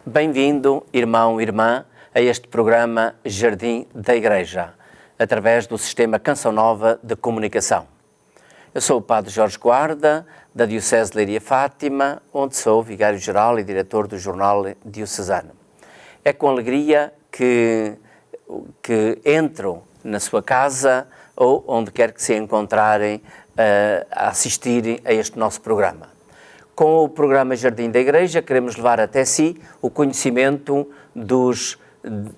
Bem-vindo, irmão e irmã, a este programa Jardim da Igreja, através do Sistema Canção Nova de Comunicação. Eu sou o Padre Jorge Guarda, da Diocese de Leiria Fátima, onde sou vigário-geral e diretor do Jornal Diocesano. É com alegria que entro na sua casa ou onde quer que se encontrarem a assistirem a este nosso programa. Com o programa Jardim da Igreja, queremos levar até si o conhecimento dos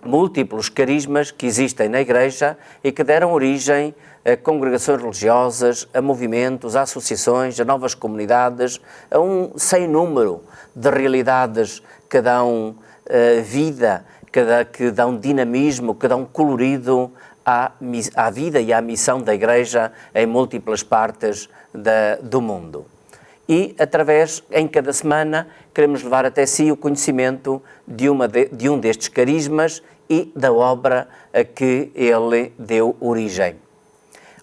múltiplos carismas que existem na Igreja e que deram origem a congregações religiosas, a movimentos, a associações, a novas comunidades, a um sem número de realidades que dão vida, que dão dinamismo, que dão colorido à vida e à missão da Igreja em múltiplas partes do mundo. E, em cada semana, queremos levar até si o conhecimento de um destes carismas e da obra a que ele deu origem.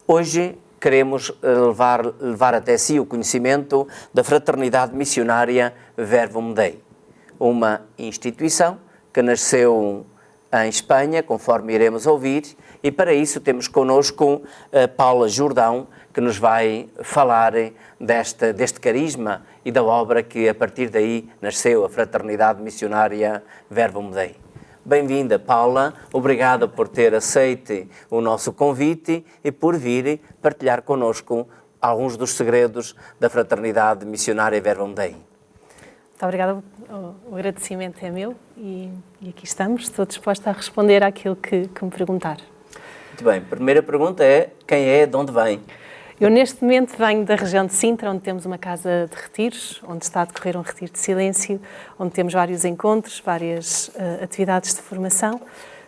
Hoje queremos levar até si o conhecimento da Fraternidade Missionária Verbum Dei, uma instituição que nasceu em Espanha, conforme iremos ouvir, e para isso temos connosco a Paula Jordão, que nos vai falar deste carisma e da obra que a partir daí nasceu, a Fraternidade Missionária Verbum Dei. Bem-vinda, Paula, obrigada por ter aceito o nosso convite e por vir partilhar connosco alguns dos segredos da Fraternidade Missionária Verbum Dei. Muito obrigada, o agradecimento é meu e aqui estamos, estou disposta a responder àquilo que me perguntar. Muito bem, a primeira pergunta é: quem é, de onde vem? Eu neste momento venho da região de Sintra, onde temos uma casa de retiros, onde está a decorrer um retiro de silêncio, onde temos vários encontros, várias atividades de formação.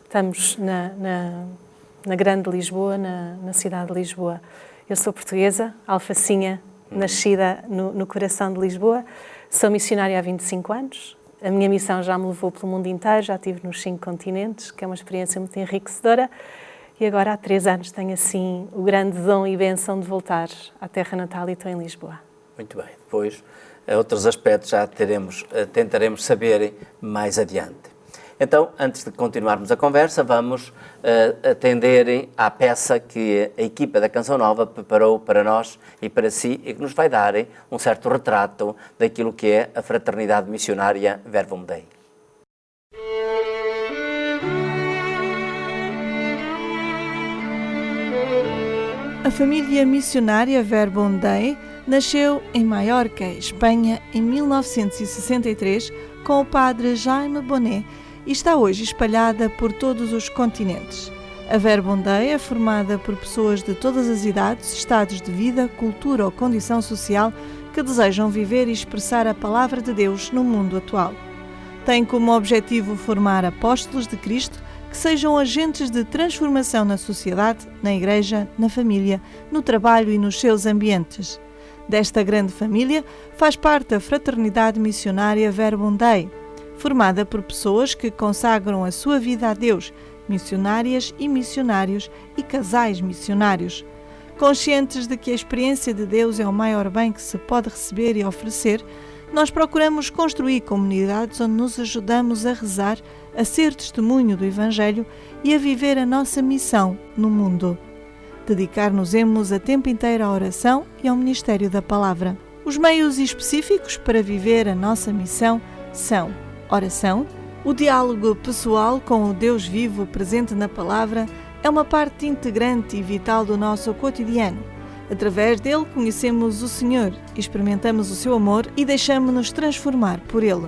Estamos na Grande Lisboa, na cidade de Lisboa. Eu sou portuguesa, alfacinha, nascida no coração de Lisboa. Sou missionária há 25 anos. A minha missão já me levou pelo mundo inteiro, já estive nos 5 continentes, que é uma experiência muito enriquecedora. E agora há 3 anos tenho assim o grande dom e bênção de voltar à terra natal e estou em Lisboa. Muito bem, depois outros aspectos já tentaremos saber mais adiante. Então, antes de continuarmos a conversa, vamos atender à peça que a equipa da Canção Nova preparou para nós e para si e que nos vai dar um certo retrato daquilo que é a Fraternidade Missionária Verbum Dei. A família missionária Verbum Dei nasceu em Maiorca, Espanha, em 1963, com o padre Jaime Bonet e está hoje espalhada por todos os continentes. A Verbum Dei é formada por pessoas de todas as idades, estados de vida, cultura ou condição social que desejam viver e expressar a palavra de Deus no mundo atual. Tem como objetivo formar apóstolos de Cristo que sejam agentes de transformação na sociedade, na igreja, na família, no trabalho e nos seus ambientes. Desta grande família faz parte a Fraternidade Missionária Verbum Dei, formada por pessoas que consagram a sua vida a Deus, missionárias e missionários e casais missionários. Conscientes de que a experiência de Deus é o maior bem que se pode receber e oferecer, nós procuramos construir comunidades onde nos ajudamos a rezar, a ser testemunho do Evangelho e a viver a nossa missão no mundo. Dedicar-nos-emos a tempo inteiro à oração e ao ministério da palavra. Os meios específicos para viver a nossa missão são oração. O diálogo pessoal com o Deus vivo presente na palavra é uma parte integrante e vital do nosso cotidiano. Através dele conhecemos o Senhor, experimentamos o seu amor e deixamos-nos transformar por ele.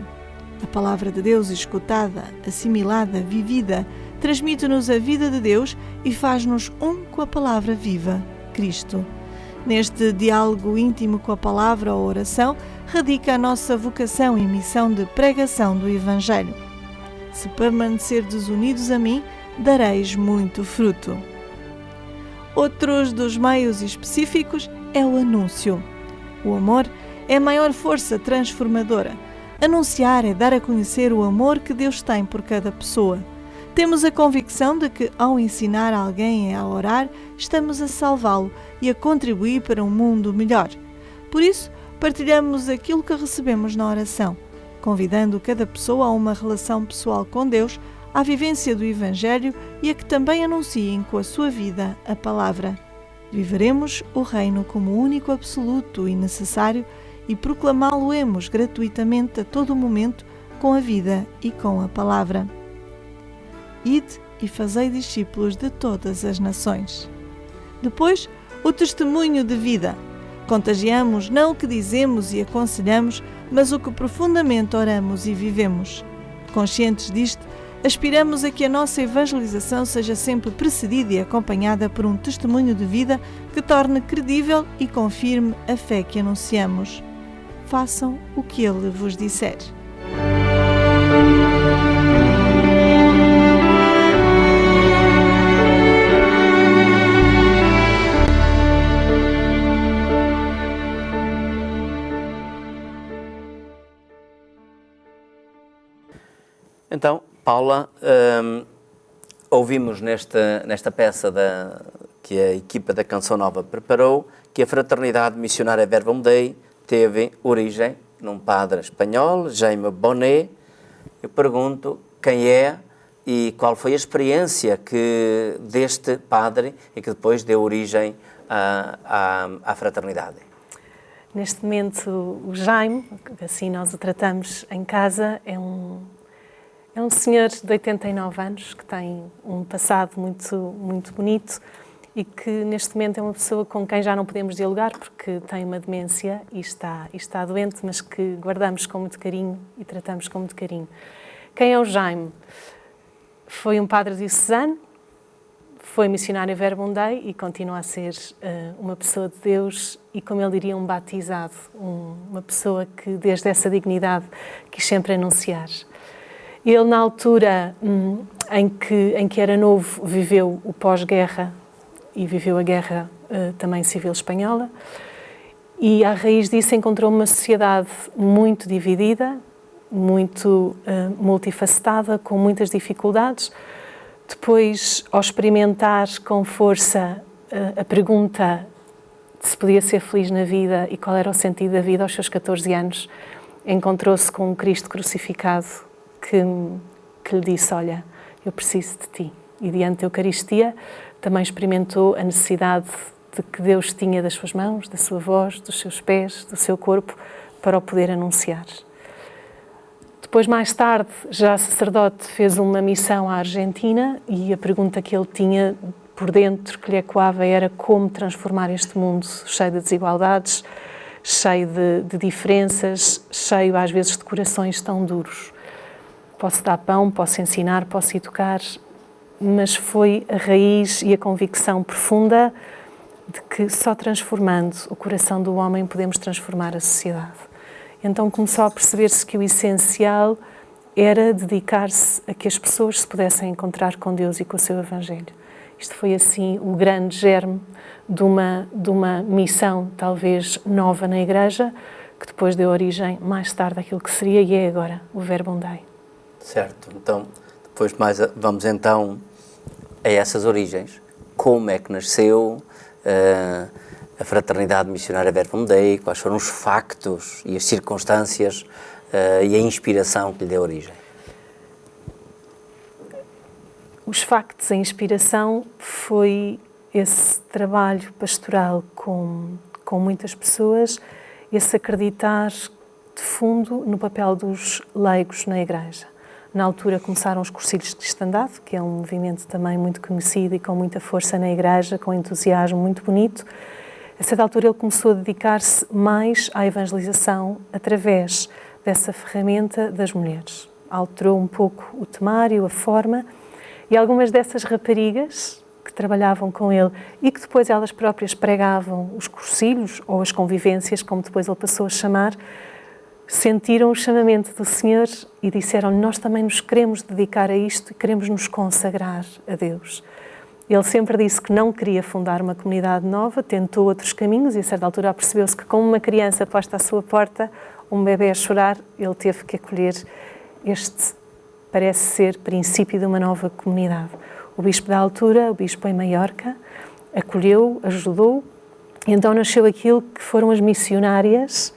A palavra de Deus escutada, assimilada, vivida, transmite-nos a vida de Deus e faz-nos um com a palavra viva, Cristo. Neste diálogo íntimo com a palavra ou oração, radica a nossa vocação e missão de pregação do Evangelho. Se permanecerdes unidos a mim, dareis muito fruto. Outros dos meios específicos é o anúncio. O amor é a maior força transformadora. Anunciar é dar a conhecer o amor que Deus tem por cada pessoa. Temos a convicção de que, ao ensinar alguém a orar, estamos a salvá-lo e a contribuir para um mundo melhor. Por isso, partilhamos aquilo que recebemos na oração. convidando cada pessoa a uma relação pessoal com Deus, à vivência do Evangelho e a que também anunciem com a sua vida a palavra. Viveremos o reino como único, absoluto e necessário e proclamá-lo-emos gratuitamente a todo momento com a vida e com a palavra. Ide e fazei discípulos de todas as nações. Depois, o testemunho de vida. Contagiamos não o que dizemos e aconselhamos, mas o que profundamente oramos e vivemos. Conscientes disto, aspiramos a que a nossa evangelização seja sempre precedida e acompanhada por um testemunho de vida que torne credível e confirme a fé que anunciamos. Façam o que Ele vos disser. Então, Paula, ouvimos nesta peça que a equipa da Canção Nova preparou, que a Fraternidade Missionária Verbum Dei teve origem num padre espanhol, Jaime Bonet. Eu pergunto quem é e qual foi a experiência deste padre e que depois deu origem à fraternidade. Neste momento, o Jaime, assim nós o tratamos em casa, é um senhor de 89 anos que tem um passado muito, muito bonito e que neste momento é uma pessoa com quem já não podemos dialogar porque tem uma demência e está doente, mas que guardamos com muito carinho e tratamos com muito carinho. Quem é o Jaime? Foi um padre diocesano, foi missionário Verbum Dei e continua a ser uma pessoa de Deus e, como ele diria, um batizado, uma pessoa que desde essa dignidade quis sempre anunciar. Ele, na altura em que era novo, viveu o pós-guerra e viveu a guerra também civil espanhola e, à raiz disso, encontrou uma sociedade muito dividida, muito multifacetada, com muitas dificuldades. Depois, ao experimentar com força a pergunta de se podia ser feliz na vida e qual era o sentido da vida aos seus 14 anos, encontrou-se com um Cristo crucificado que lhe disse, olha, eu preciso de ti. E diante da Eucaristia também experimentou a necessidade de que Deus tinha das suas mãos, da sua voz, dos seus pés, do seu corpo, para o poder anunciar. Depois, mais tarde, já sacerdote, fez uma missão à Argentina e a pergunta que ele tinha por dentro, que lhe ecoava, era como transformar este mundo cheio de desigualdades, cheio de diferenças, cheio às vezes de corações tão duros. Posso dar pão, posso ensinar, posso educar, mas foi a raiz e a convicção profunda de que só transformando o coração do homem podemos transformar a sociedade. Então começou a perceber-se que o essencial era dedicar-se a que as pessoas se pudessem encontrar com Deus e com o seu Evangelho. Isto foi assim o grande germe de uma missão talvez nova na Igreja, que depois deu origem mais tarde àquilo que seria e é agora o Verbum Dei. Certo, então depois vamos então a essas origens. Como é que nasceu a Fraternidade Missionária Verbum Dei, quais foram os factos e as circunstâncias e a inspiração que lhe deu origem? Os factos, a inspiração foi esse trabalho pastoral com muitas pessoas, esse acreditar de fundo no papel dos leigos na Igreja. Na altura começaram os cursilhos de cristandade, que é um movimento também muito conhecido e com muita força na Igreja, com entusiasmo muito bonito. A certa altura ele começou a dedicar-se mais à evangelização através dessa ferramenta das mulheres. Alterou um pouco o temário, a forma, e algumas dessas raparigas que trabalhavam com ele e que depois elas próprias pregavam os cursilhos ou as convivências, como depois ele passou a chamar, sentiram o chamamento do Senhor e disseram: nós também nos queremos dedicar a isto e queremos nos consagrar a Deus. Ele sempre disse que não queria fundar uma comunidade nova, tentou outros caminhos e a certa altura percebeu-se que, como uma criança posta à sua porta, um bebê a chorar, ele teve que acolher este, parece ser, princípio de uma nova comunidade. O bispo da altura, o bispo em Maiorca, acolheu, ajudou, e então nasceu aquilo que foram as missionárias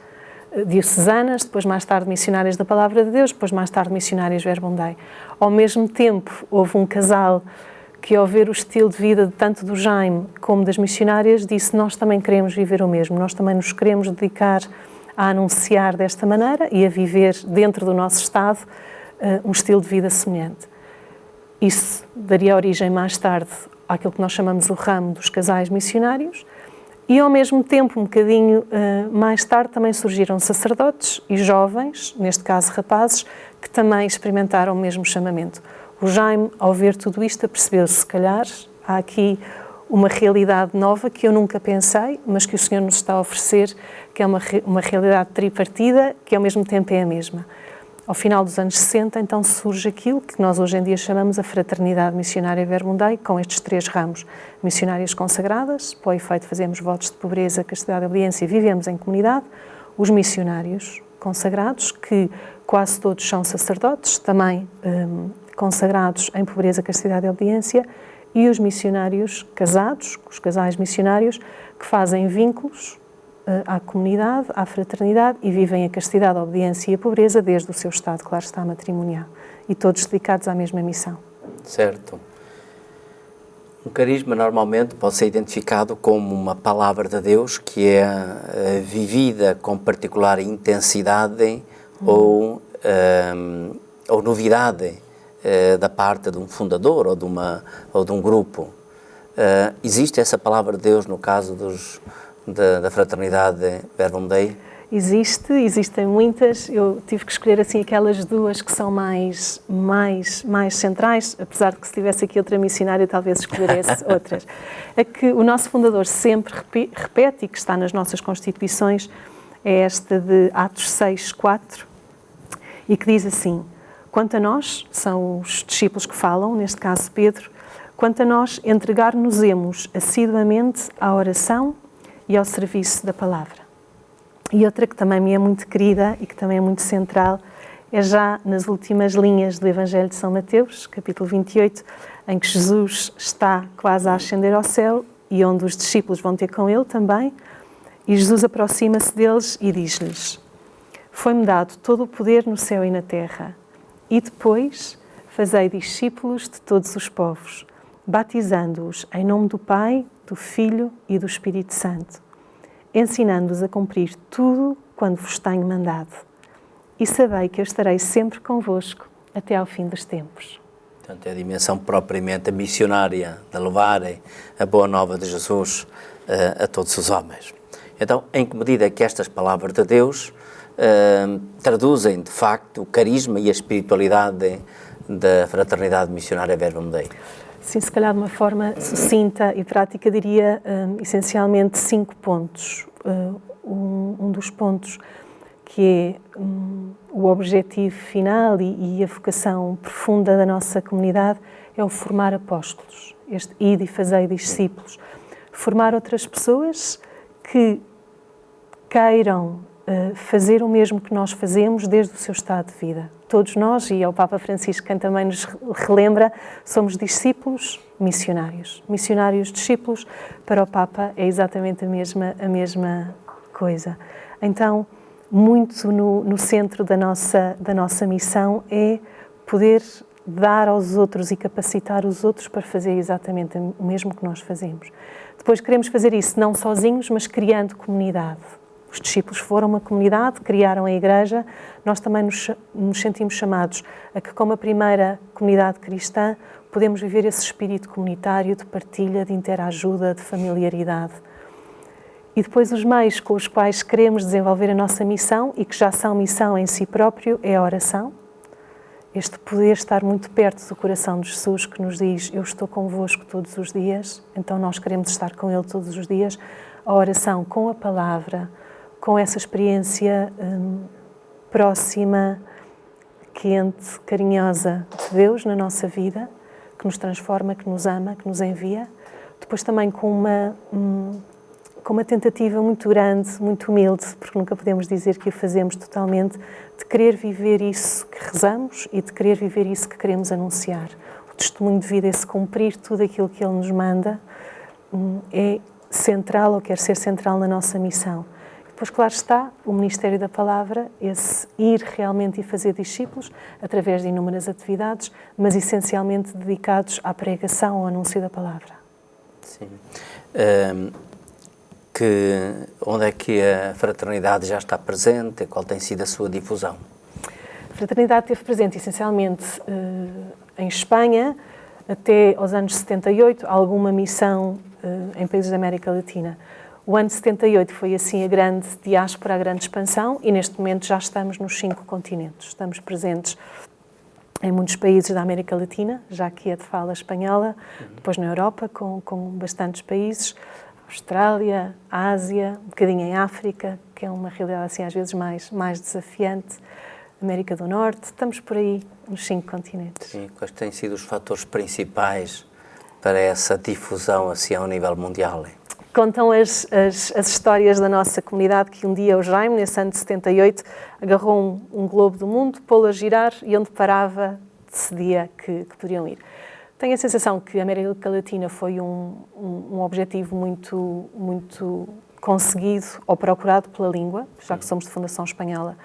diocesanas, depois mais tarde missionárias da Palavra de Deus, depois mais tarde missionárias Verbum Dei. Ao mesmo tempo, houve um casal que, ao ver o estilo de vida tanto do Jaime como das missionárias, disse: nós também queremos viver o mesmo, nós também nos queremos dedicar a anunciar desta maneira e a viver dentro do nosso Estado um estilo de vida semelhante. Isso daria origem mais tarde àquilo que nós chamamos o ramo dos casais missionários e, ao mesmo tempo, um bocadinho mais tarde, também surgiram sacerdotes e jovens, neste caso rapazes, que também experimentaram o mesmo chamamento. O Jaime, ao ver tudo isto, percebeu-se: se calhar há aqui uma realidade nova que eu nunca pensei, mas que o Senhor nos está a oferecer, que é uma realidade tripartida, que ao mesmo tempo é a mesma. Ao final dos anos 60, então, surge aquilo que nós hoje em dia chamamos a Fraternidade Missionária Verbum Dei, com estes 3 ramos: missionárias consagradas, para o efeito fazemos votos de pobreza, castidade e obediência e vivemos em comunidade; os missionários consagrados, que quase todos são sacerdotes, também consagrados em pobreza, castidade e obediência; e os missionários casados, os casais missionários, que fazem vínculos à comunidade, à fraternidade e vivem a castidade, a obediência e a pobreza desde o seu estado, claro está, matrimonial. E todos dedicados à mesma missão. Certo. Um carisma normalmente pode ser identificado como uma palavra de Deus que é vivida com particular intensidade ou novidade da parte de um fundador ou de um grupo. Existe essa palavra de Deus no caso da Fraternidade Verbum Dei? Existem muitas. Eu tive que escolher assim aquelas 2 que são mais centrais, apesar de que, se tivesse aqui outra missionária, talvez escolhesse outras. A que o nosso fundador sempre repete e que está nas nossas constituições é esta de Atos 6:4, e que diz assim: quanto a nós, são os discípulos que falam, neste caso Pedro, quanto a nós, entregar-nos-emos assiduamente à oração e ao serviço da palavra. E outra que também me é muito querida e que também é muito central é já nas últimas linhas do Evangelho de São Mateus, capítulo 28, em que Jesus está quase a ascender ao céu e onde os discípulos vão ter com ele também, e Jesus aproxima-se deles e diz-lhes: foi-me dado todo o poder no céu e na terra, e depois fazei discípulos de todos os povos, batizando-os em nome do Pai, do Filho e do Espírito Santo, ensinando-os a cumprir tudo quando vos tenho mandado. E sabei que eu estarei sempre convosco até ao fim dos tempos. Portanto, é a dimensão propriamente missionária de levar a boa nova de Jesus a todos os homens. Então, em que medida é que estas palavras de Deus traduzem, de facto, o carisma e a espiritualidade da Fraternidade Missionária Verbum Dei? Sim, se calhar de uma forma sucinta e prática, diria essencialmente 5 pontos. Um dos pontos que é o objetivo final e a vocação profunda da nossa comunidade é o formar apóstolos, este ide e fazei discípulos. Formar outras pessoas que queiram fazer o mesmo que nós fazemos desde o seu estado de vida. Todos nós, e é o Papa Francisco quem também nos relembra, somos discípulos missionários. Missionários, discípulos, para o Papa é exatamente a mesma coisa. Então, muito no centro da nossa missão é poder dar aos outros e capacitar os outros para fazer exatamente o mesmo que nós fazemos. Depois queremos fazer isso não sozinhos, mas criando comunidade. Os discípulos foram uma comunidade, criaram a Igreja, nós também nos sentimos chamados a que, como a primeira comunidade cristã, podemos viver esse espírito comunitário de partilha, de interajuda, de familiaridade. E depois os meios com os quais queremos desenvolver a nossa missão e que já são missão em si próprio é a oração. Este poder estar muito perto do coração de Jesus que nos diz: eu estou convosco todos os dias, então nós queremos estar com Ele todos os dias. A oração com a palavra, com essa experiência próxima, quente, carinhosa de Deus na nossa vida, que nos transforma, que nos ama, que nos envia. Depois também com uma tentativa muito grande, muito humilde, porque nunca podemos dizer que o fazemos totalmente, de querer viver isso que rezamos e de querer viver isso que queremos anunciar. O testemunho de vida, esse cumprir tudo aquilo que Ele nos manda, é central ou quer ser central na nossa missão. depois, claro está, o Ministério da Palavra, esse ir realmente e fazer discípulos, através de inúmeras atividades, mas essencialmente dedicados à pregação, ao anúncio da Palavra. Sim. Onde é que a fraternidade já está presente? Qual tem sido a sua difusão? A fraternidade esteve presente essencialmente em Espanha, até aos anos 78, alguma missão em países da América Latina. O ano de 78 foi assim a grande diáspora, a grande expansão, e neste momento já estamos nos 5 continentes. Estamos presentes em muitos países da América Latina, já que é de fala espanhola, depois na Europa, com bastantes países, Austrália, Ásia, um bocadinho em África, que é uma realidade assim às vezes mais desafiante, América do Norte, estamos por aí nos 5 continentes. Sim, quais têm sido os fatores principais para essa difusão assim ao nível mundial? Contam as histórias da nossa comunidade que um dia o Jaime, nesse ano de 78, agarrou um globo do mundo, pô-lo a girar e onde parava decidia que poderiam ir. Tenho a sensação que a América Latina foi um objetivo muito conseguido ou procurado pela língua, já que somos de fundação espanhola.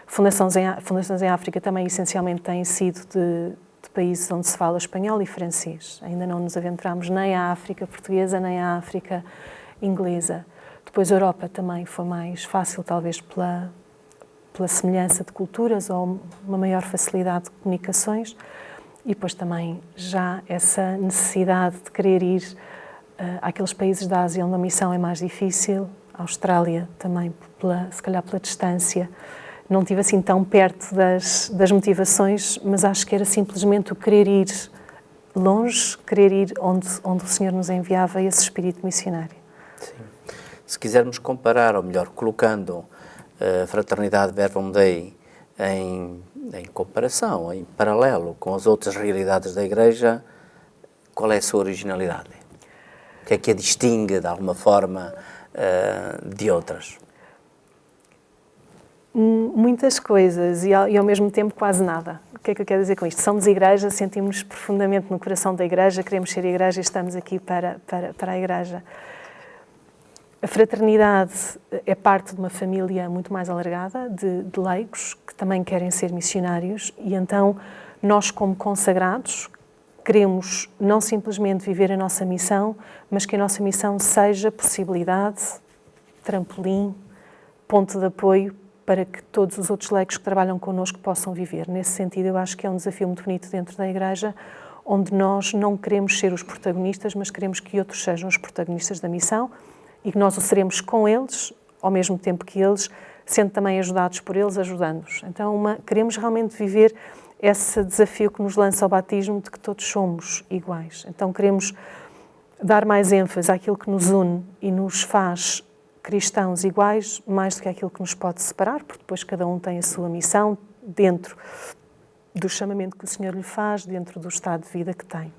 Fundações em África também essencialmente têm sido de países onde se fala espanhol e francês. Ainda não nos aventuramos nem à África portuguesa, nem à África inglesa. Depois a Europa também foi mais fácil, talvez pela semelhança de culturas ou uma maior facilidade de comunicações. E depois também já essa necessidade de querer ir àqueles países da Ásia onde a missão é mais difícil. A Austrália também, se calhar pela distância. Não estive assim tão perto das motivações, mas acho que era simplesmente o querer ir longe, querer ir onde o Senhor nos enviava esse espírito missionário. Sim. Se quisermos comparar, ou melhor, colocando a Fraternidade Verbum Dei em comparação, em paralelo com as outras realidades da Igreja, qual é a sua originalidade? O que é que a distingue, de alguma forma, de outras? Muitas coisas e ao mesmo tempo quase nada. O que é que eu quero dizer com isto? Somos Igreja, sentimos-nos profundamente no coração da Igreja, queremos ser Igreja e estamos aqui para a Igreja. A fraternidade é parte de uma família muito mais alargada de leigos que também querem ser missionários e então nós, como consagrados, queremos não simplesmente viver a nossa missão, mas que a nossa missão seja possibilidade, trampolim, ponto de apoio para que todos os outros leigos que trabalham connosco possam viver. Nesse sentido, eu acho que é um desafio muito bonito dentro da Igreja, onde nós não queremos ser os protagonistas, mas queremos que outros sejam os protagonistas da missão e que nós o seremos com eles, ao mesmo tempo que eles, sendo também ajudados por eles, ajudando-os. Então, queremos realmente viver esse desafio que nos lança ao batismo de que todos somos iguais. Então, queremos dar mais ênfase àquilo que nos une e nos faz cristãos iguais, mais do que aquilo que nos pode separar, porque depois cada um tem a sua missão dentro do chamamento que o Senhor lhe faz, dentro do estado de vida que tem.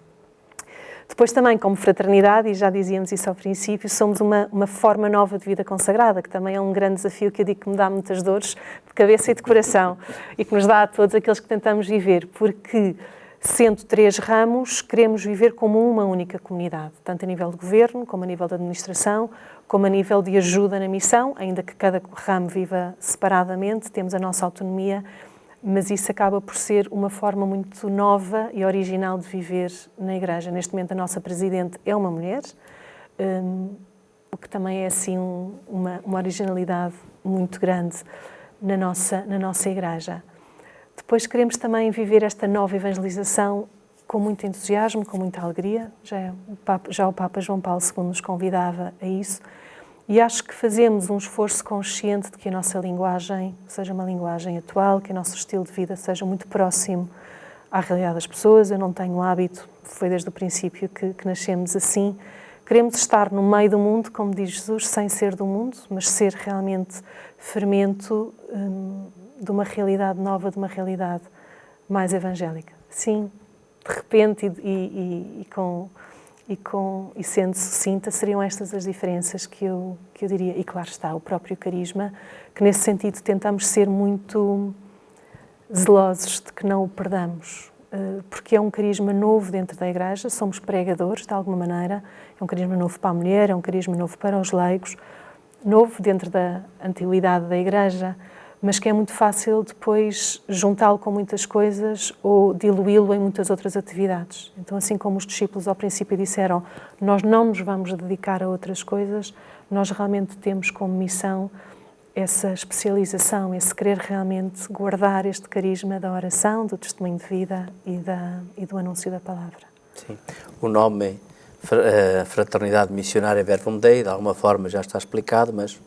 Depois também, como fraternidade, e já dizíamos isso ao princípio, somos uma forma nova de vida consagrada, que também é um grande desafio que eu digo que me dá muitas dores de cabeça e de coração, e que nos dá a todos aqueles que tentamos viver, porque sendo 3 ramos, queremos viver como uma única comunidade, tanto a nível de governo, como a nível de administração, como a nível de ajuda na missão, ainda que cada ramo viva separadamente, temos a nossa autonomia, mas isso acaba por ser uma forma muito nova e original de viver na Igreja. Neste momento a nossa Presidente é uma mulher, o que também é assim uma originalidade muito grande na nossa Igreja. Depois queremos também viver esta nova evangelização com muito entusiasmo, com muita alegria. Já o Papa João Paulo II nos convidava a isso. E acho que fazemos um esforço consciente de que a nossa linguagem seja uma linguagem atual, que o nosso estilo de vida seja muito próximo à realidade das pessoas. Eu não tenho hábito, foi desde o princípio que nascemos assim. Queremos estar no meio do mundo, como diz Jesus, sem ser do mundo, mas ser realmente fermento de uma realidade nova, de uma realidade mais evangélica. Sim, de repente e sendo sucinta, seriam estas as diferenças que eu diria. E claro está, o próprio carisma, que nesse sentido tentamos ser muito zelosos de que não o perdamos, porque é um carisma novo dentro da Igreja, somos pregadores de alguma maneira, é um carisma novo para a mulher, é um carisma novo para os leigos, novo dentro da antiguidade da Igreja, mas que é muito fácil depois juntá-lo com muitas coisas ou diluí-lo em muitas outras atividades. Então, assim como os discípulos ao princípio disseram, nós não nos vamos dedicar a outras coisas, nós realmente temos como missão essa especialização, esse querer realmente guardar este carisma da oração, do testemunho de vida e do anúncio da palavra. Sim. O nome Fraternidade Missionária Verbum Dei, de alguma forma já está explicado, mas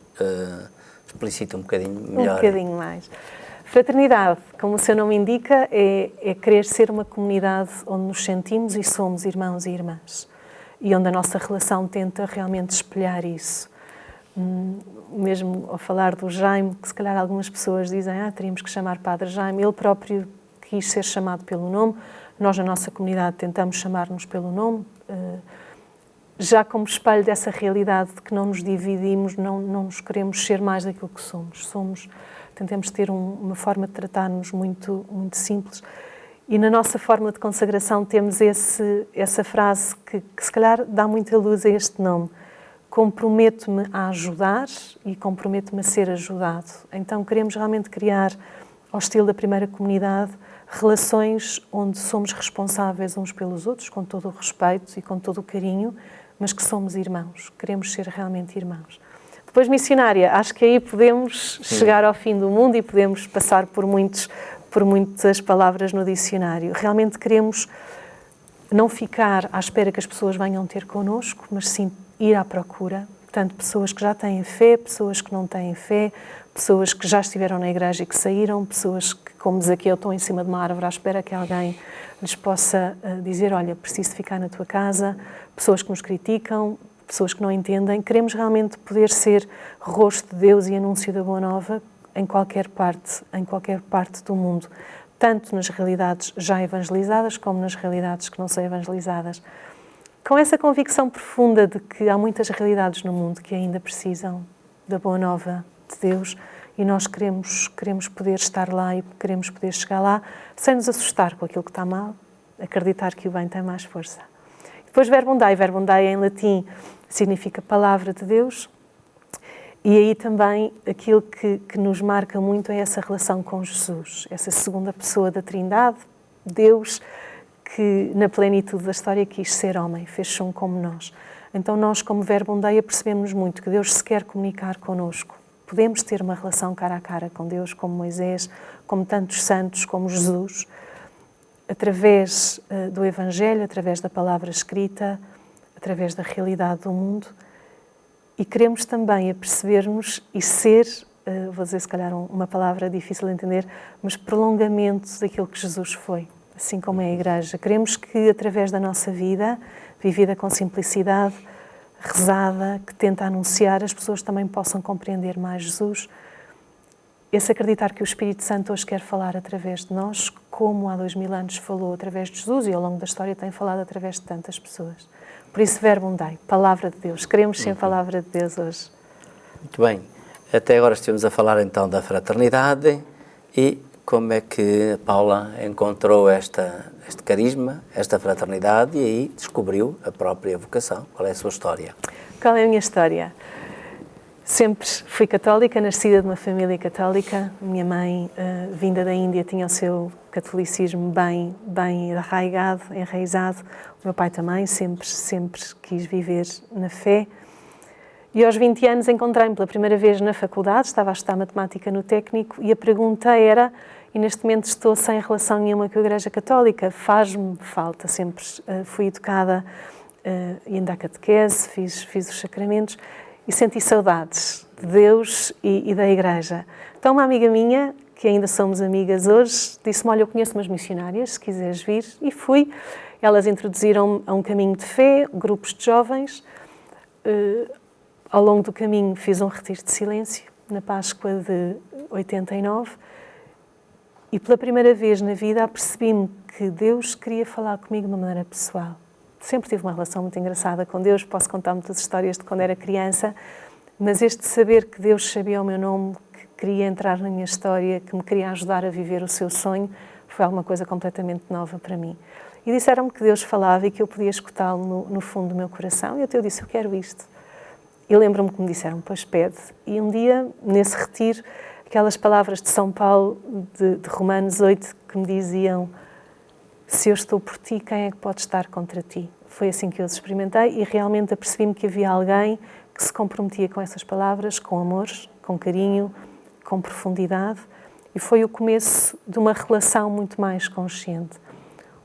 explicita um bocadinho melhor. Um bocadinho mais. Fraternidade, como o seu nome indica, é querer ser uma comunidade onde nos sentimos e somos irmãos e irmãs. E onde a nossa relação tenta realmente espelhar isso. Mesmo ao falar do Jaime, que se calhar algumas pessoas dizem teríamos que chamar Padre Jaime, ele próprio quis ser chamado pelo nome, nós na nossa comunidade tentamos chamar-nos pelo nome, já como espelho dessa realidade de que não nos dividimos, não nos queremos ser mais daquilo que somos. Tentamos ter uma forma de tratar-nos muito, muito simples. E na nossa forma de consagração temos essa frase que se calhar dá muita luz a este nome. Comprometo-me a ajudar e comprometo-me a ser ajudado. Então queremos realmente criar, ao estilo da primeira comunidade, relações onde somos responsáveis uns pelos outros, com todo o respeito e com todo o carinho, mas que somos irmãos. Queremos ser realmente irmãos. Depois missionária, acho que aí podemos chegar ao fim do mundo e podemos passar por muitas palavras no dicionário. Realmente queremos não ficar à espera que as pessoas venham ter connosco, mas sim ir à procura. Portanto, pessoas que já têm fé, pessoas que não têm fé, pessoas que já estiveram na igreja e que saíram, pessoas que, como Zaqueu, estão em cima de uma árvore à espera que alguém lhes possa dizer, olha, preciso ficar na tua casa, pessoas que nos criticam, pessoas que não entendem. Queremos realmente poder ser rosto de Deus e anúncio da Boa Nova em qualquer parte do mundo, tanto nas realidades já evangelizadas como nas realidades que não são evangelizadas. Com essa convicção profunda de que há muitas realidades no mundo que ainda precisam da Boa Nova de Deus e nós queremos poder estar lá e queremos poder chegar lá sem nos assustar com aquilo que está mal, acreditar que o bem tem mais força. Depois Verbum Dei em latim significa Palavra de Deus e aí também aquilo que nos marca muito é essa relação com Jesus, essa segunda pessoa da Trindade, Deus, que na plenitude da história quis ser homem, fez-se um como nós. Então nós, como Verbum Dei, percebemos muito que Deus se quer comunicar connosco. Podemos ter uma relação cara a cara com Deus, como Moisés, como tantos santos, como Jesus, através do Evangelho, através da palavra escrita, através da realidade do mundo. E queremos também aperceber-nos e ser, vou dizer se calhar uma palavra difícil de entender, mas prolongamento daquilo que Jesus foi. Assim como é a Igreja. Queremos que, através da nossa vida, vivida com simplicidade, rezada, que tenta anunciar, as pessoas também possam compreender mais Jesus. Esse acreditar que o Espírito Santo hoje quer falar através de nós, como há 2000 anos falou através de Jesus e ao longo da história tem falado através de tantas pessoas. Por isso, Verbum Dei, Palavra de Deus. Queremos ser Palavra de Deus hoje. Muito bem. Até agora estivemos a falar então da fraternidade e como é que a Paula encontrou este carisma, esta fraternidade e aí descobriu a própria vocação. Qual é a sua história? Qual é a minha história? Sempre fui católica, nascida de uma família católica. Minha mãe, vinda da Índia, tinha o seu catolicismo bem arraigado, enraizado. O meu pai também sempre quis viver na fé. E aos 20 anos encontrei-me pela primeira vez na faculdade, estava a estudar matemática no técnico e a pergunta era, e neste momento estou sem relação nenhuma com a Igreja Católica, faz-me falta, sempre fui educada indo à catequese, fiz os sacramentos e senti saudades de Deus e da Igreja. Então uma amiga minha, que ainda somos amigas hoje, disse-me, olha, eu conheço umas missionárias, se quiseres vir, e fui. Elas introduziram-me a um caminho de fé, grupos de jovens. Ao longo do caminho fiz um retiro de silêncio, na Páscoa de 89, e pela primeira vez na vida apercebi-me que Deus queria falar comigo de uma maneira pessoal. Sempre tive uma relação muito engraçada com Deus, posso contar muitas histórias de quando era criança, mas este saber que Deus sabia o meu nome, que queria entrar na minha história, que me queria ajudar a viver o seu sonho, foi alguma coisa completamente nova para mim. E disseram-me que Deus falava e que eu podia escutá-lo no fundo do meu coração, e eu disse, eu quero isto. E lembro-me que me disseram, pois pede. E um dia, nesse retiro, aquelas palavras de São Paulo, de Romanos 8, que me diziam: se eu estou por ti, quem é que pode estar contra ti? Foi assim que eu os experimentei e realmente apercebi-me que havia alguém que se comprometia com essas palavras, com amor, com carinho, com profundidade, e foi o começo de uma relação muito mais consciente.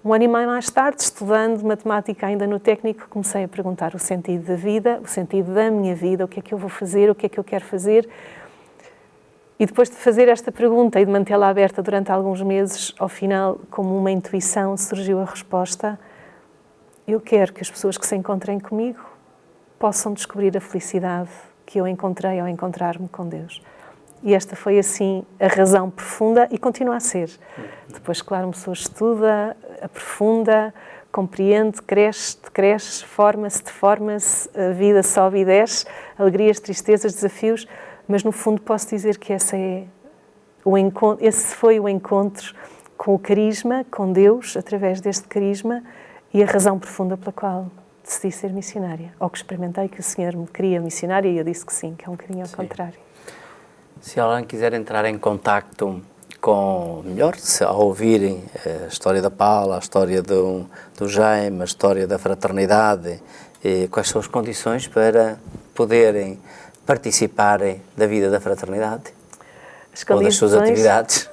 Um ano e meio mais tarde, estudando matemática ainda no técnico, comecei a perguntar o sentido da vida, o sentido da minha vida, o que é que eu vou fazer, o que é que eu quero fazer. E depois de fazer esta pergunta e de mantê-la aberta durante alguns meses, ao final, como uma intuição, surgiu a resposta: eu quero que as pessoas que se encontrem comigo possam descobrir a felicidade que eu encontrei ao encontrar-me com Deus. E esta foi, assim, a razão profunda e continua a ser. Depois, claro, uma pessoa estuda, aprofunda, compreende, cresce, forma-se, deforma-se, a vida sobe e desce, alegrias, tristezas, desafios, mas no fundo posso dizer que esse foi o encontro com o carisma, com Deus, através deste carisma, e a razão profunda pela qual decidi ser missionária. Ou que experimentei que o Senhor me queria missionária e eu disse que sim, que é um bocadinho ao contrário. Se alguém quiser entrar em contacto ao ouvirem a história da Paula, a história do Jaime, a história da fraternidade, quais são as condições para poderem participarem da vida da fraternidade? Ou das suas atividades?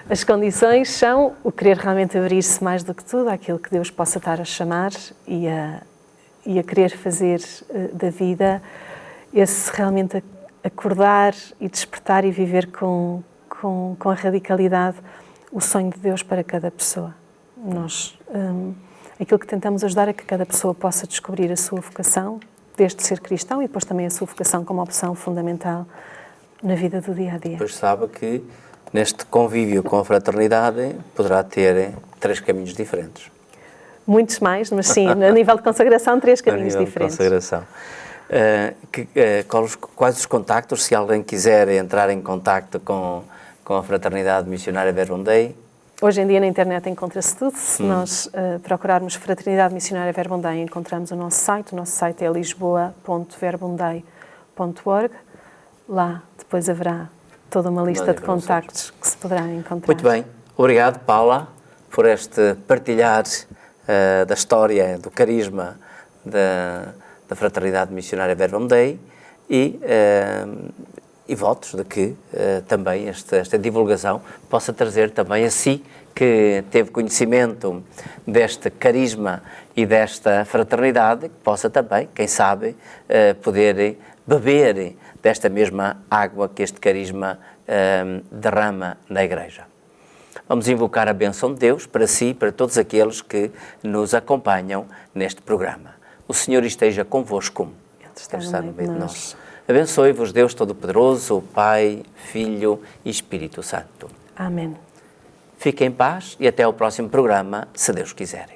As condições são o querer realmente abrir-se mais do que tudo àquilo que Deus possa estar a chamar e a querer fazer da vida, esse realmente acordar e despertar e viver com a radicalidade o sonho de Deus para cada pessoa. Nós, aquilo que tentamos ajudar é que cada pessoa possa descobrir a sua vocação, desde ser cristão e depois também a sua vocação como opção fundamental na vida do dia-a-dia. Pois sabe que neste convívio com a fraternidade poderá ter 3 caminhos diferentes. Muitos mais, mas sim, a nível de consagração, 3 caminhos diferentes. A nível de consagração. Quais os contactos, se alguém quiser entrar em contacto com a Fraternidade Missionária Verbum Dei? Hoje em dia na internet encontra-se tudo. Se nós procurarmos Fraternidade Missionária Verbum Dei, encontramos o nosso site. O nosso site é lisboa.verbumdei.org. Lá depois haverá toda uma lista de contactos que se poderá encontrar. Muito bem. Obrigado, Paula, por este partilhar da história, do carisma da Fraternidade Missionária Verbum Dei e votos de que também esta divulgação possa trazer também a si, que teve conhecimento deste carisma e desta fraternidade, que possa também, quem sabe, poder beber desta mesma água que este carisma derrama na Igreja. Vamos invocar a bênção de Deus para si e para todos aqueles que nos acompanham neste programa. O Senhor esteja convosco. Ele está no meio de nós. Abençoe-vos Deus Todo-Poderoso, o Pai, Filho e Espírito Santo. Amém. Fiquem em paz e até ao próximo programa, se Deus quiser.